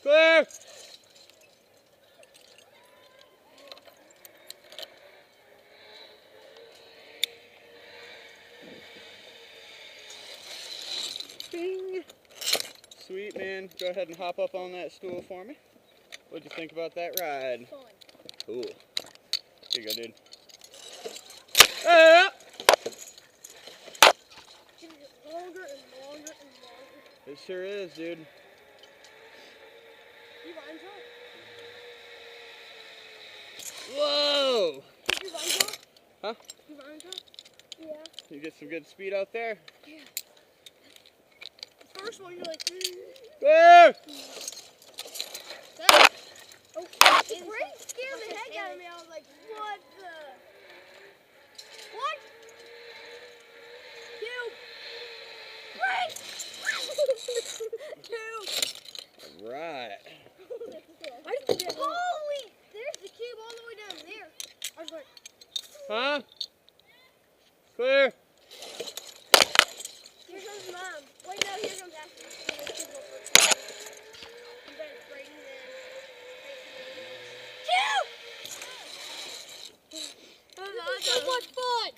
Clear! Bing! Sweet, man. Go ahead and hop up on that stool for me. What'd you think about that ride? Fun. Cool. Here you go, dude. Ah! Longer and longer and longer. It sure is, dude. You run top? Whoa! Did you run top? Huh? You run top? Yeah. You get some good speed out there? Yeah. The first one, you're like, Clear! oh, the brain scared the heck out of me. I was like, what the? What? Cube! Brain! Cube! Right. Holy! There's the cube all the way down there. I was like, Huh? Clear! here comes Mom. Wait, no, here comes Ashley. You guys breaking in. Cube! So much fun!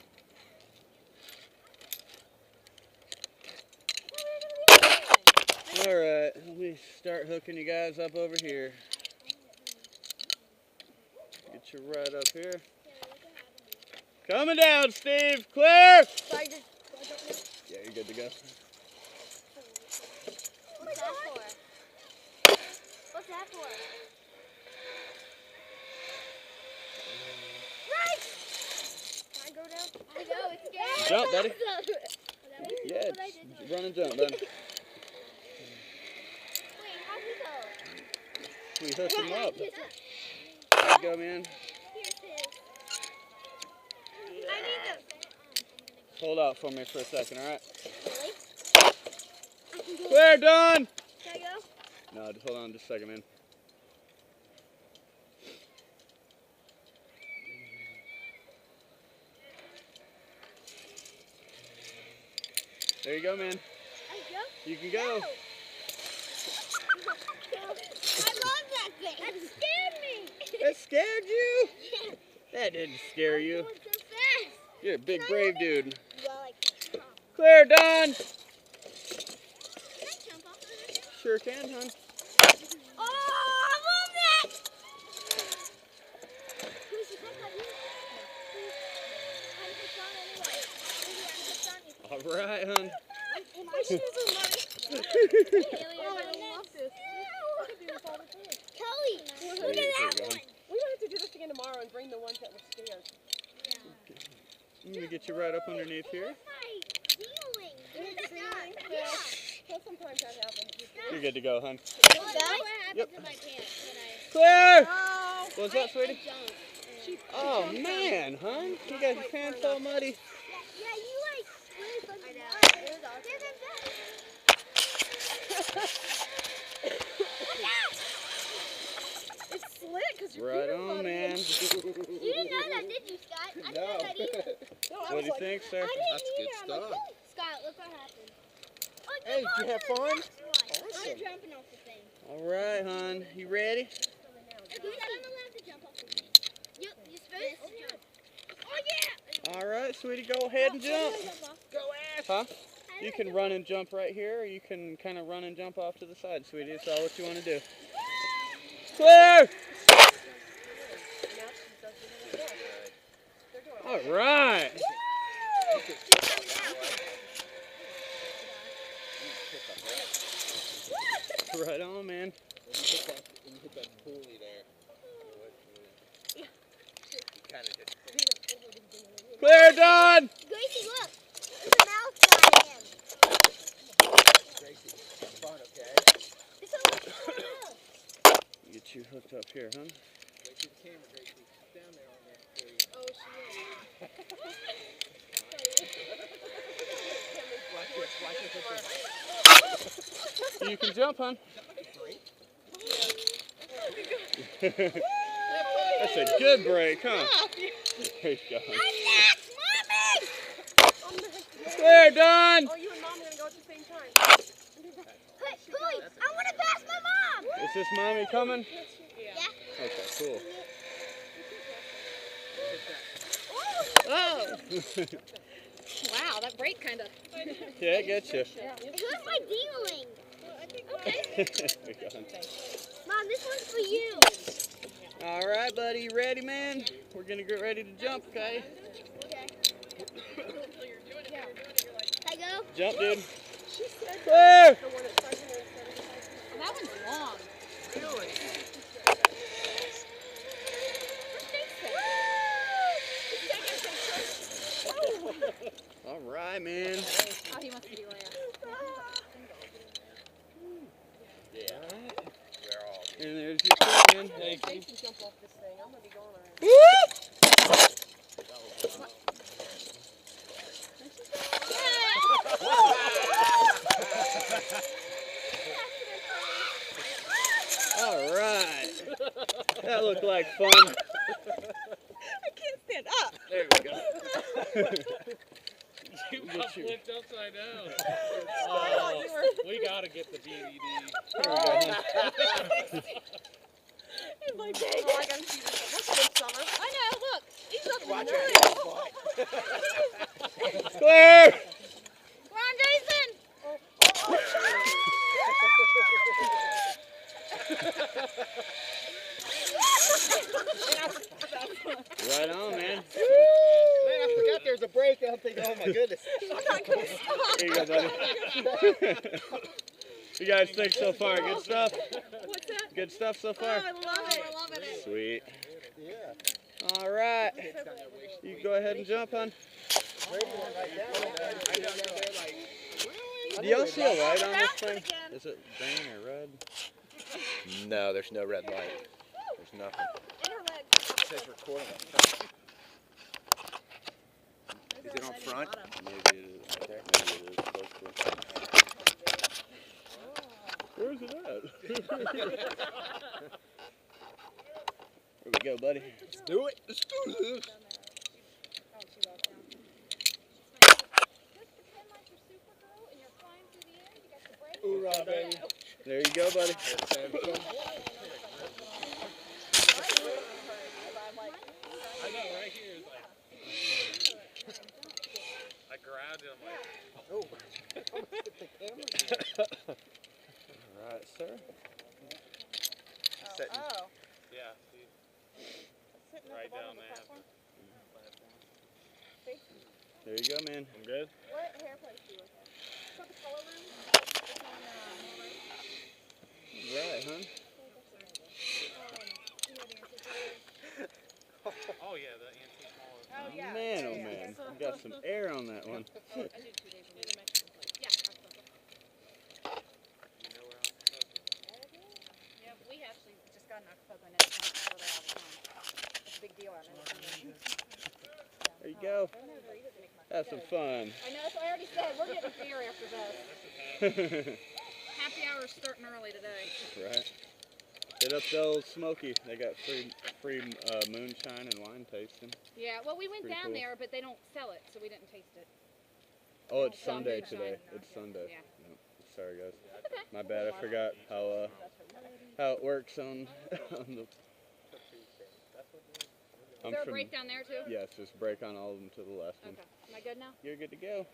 Alright, let me start hooking you guys up over here. Get you right up here. Coming down, Steve! Clear! Tiger. Yeah, you're good to go. What's that for? What's that for? Right! Can I go down? I go, it's scary. Jump, buddy. Is that Yeah, what I did? just run and jump, buddy. Wait, how'd we go? We hook him up. There Here's you go, man. his. I need them. Hold out for me for a second, alright? Really? I can go. Clear, done! Can I go? No, just hold on just a second, man. There you go, man. I go? You can go. No. I love that thing. That scared me. That scared you? Yeah. That didn't scare you. I'm going so fast. You're a big, brave dude. Well, I can't. Clear, done! Can I jump off of this? Sure can, hon. Oh, I love that! Who's the best idea? Alright, hon. My shoes are muddy. Oh, I love this. Kelly, look at There you that go, one. hon. We might have to do this again tomorrow and bring the ones that were scared. I'm gonna get you right up underneath here. What's my feeling? Yeah. So sometimes that happens. You're good to go, hon. What happened Yep. to my pants when Clear! Oh, What's that, sweetie? jumped? Oh, man, hon. You got your pants all muddy. Yeah, you like slid from the mud. it's slick because you're Right peanut on, butter. man. You didn't know that, did you, Scott? I didn't know that either. No, I What was do you like, think, sir? I didn't That's good either. I'm like, stuff. "Ooh." Scott, look what happened. Oh, Hey, did you have fun? I'm Awesome. jumping off the thing. Alright, hon. You ready? I said I'm allowed to jump off the thing. You're supposed to jump. Oh, yeah! Alright, sweetie, go ahead and jump. Go Ash! Huh? You can run and jump right here, or you can kind of run and jump off to the side, sweetie. It's all what you want to do. Clear! Alright! Right on, man. When you hit that pulley there. You kind of just. Clear, done! Gracie, look! There's a mouth guy in him. Gracie, have fun, okay? It's a little mouth. Get you hooked up here, huh? Wait for the camera, Gracie. It's down there on there for you. Oh, she Watch this, watch this. You can jump, hon. That's a good break, huh? There you go. I'm next, Mommy! Clear, done! oh, you and Mom are going to go at the same time. Hey, please, I want to pass my mom! It's this mommy coming? Yeah. Okay, cool. Oh! Wow, that brake kind of. Yeah, I get you. Who am I dealing? Mom, this one's for you. All right, buddy, you ready, man? We're gonna get ready to jump, okay? Okay. I go? Jump, dude. She said Clear! the one at 575. That one's long. Really? All right, man. Oh, he wants to be last. Yeah. We're all. And there's your foot, man. Thank you. Jason jump off this thing. I'm gonna be going already. All right. That looked like fun. I can't stand up. There we go. You Get got you. flipped upside down. I thought you were. We gotta get the DVD. Here we go. It's like, dang it. I gotta see this. That's good summer. I know, look. He's looking Watch nice. your fly. Clear! Come on, Jason. Right on, man. Man, I forgot there's a break. I'm thinking, oh my goodness. Here you go, buddy. You guys think so far? Good stuff? What's that? Good stuff so Oh, far? I love it. We're loving it. Sweet. Yeah. All right. You go ahead and jump, hon. Do y'all see a light on this thing? Is it green or red? No, there's no red light. There's nothing. It says recording. Is it on front? Maybe it is. Maybe it is supposed to. Where's it at? Here we go, buddy. Let's do it. Let's do this. Hoorah, baby. There you go, buddy. I know, right here is like. I grabbed it. I'm like, oh. All right, sir. Setting. Oh. Yeah, see. Right down there. There you go, man. I'm good. What hair place do you look at? Is that the color room? It's on, Right, huh? Oh yeah, the antique mall. Oh, yeah. Man, oh Yeah. man. You got some air on that one. I did 2 days in the Mexican place. Yeah, absolutely. You know where I'm supposed to go. Yeah, we actually just got an Acapulco and it's not go there all the time. It's a big deal out there. There you go. Have some fun. I know, so I already said, we're getting beer after this. Happy hour's starting early today. Right. Hit up the old Smoky. They got free moonshine and wine tasting. Yeah, well, we went Pretty down cool. there, but they don't sell it, so we didn't taste it. Oh, it's Sunday Sunday today. shine. It's Sunday. Yeah. Yep. Sorry, guys. Okay. My bad. I forgot how it works on the. Is there a break down there, too? Yes, just break on all of them to the left one. Okay. Am I good now? You're good to go.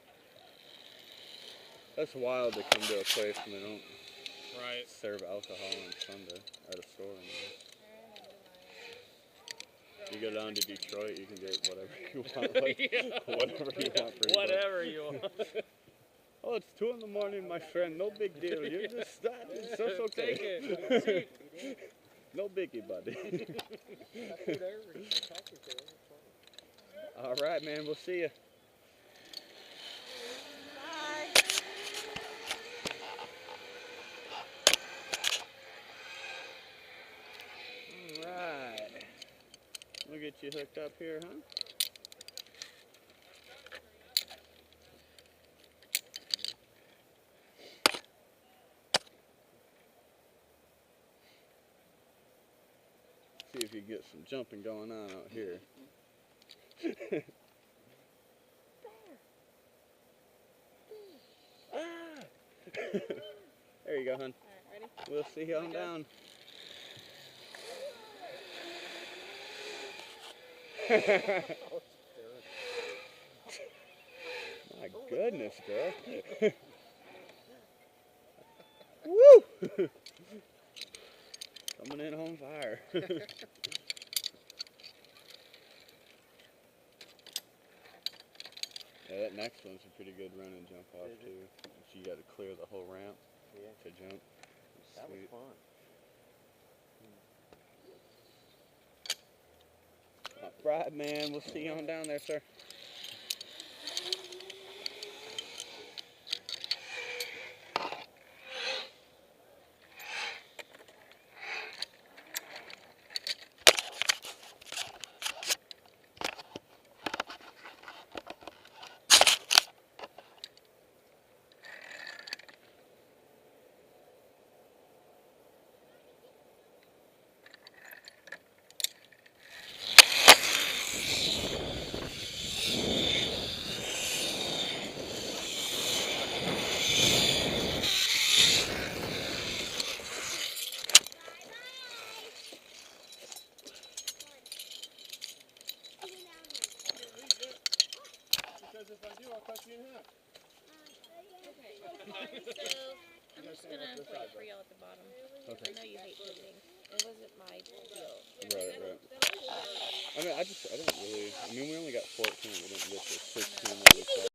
That's wild to come to a place and they don't Right. serve alcohol on Sunday at a store. You go down to Detroit, you can get whatever you want. Like, Yeah. whatever you want for your Whatever you want. birthday. Oh, it's 2 in the morning, my friend. No big deal. You're just starting. So it's okay. Take it. No biggie, buddy. All right, man. We'll see you. All right. We'll get you hooked up here, huh? See if you get some jumping going on out here. Ah! There you go, hon. Alright, ready? We'll see you on down. My goodness, girl. Woo! Coming in on fire. Yeah, that next one's a pretty good run and jump off too. So you got to clear the whole ramp to jump. That was Sweet. fun. All right, man. We'll see you on down there, sir. Because if I do, I'll cut you in half. Okay. So I'm just gonna wait for y'all at the bottom. Okay. I know you hate pivoting. It wasn't my deal. Right. I mean, I don't really. I mean, we only got 14. We didn't get the 16 that we thought.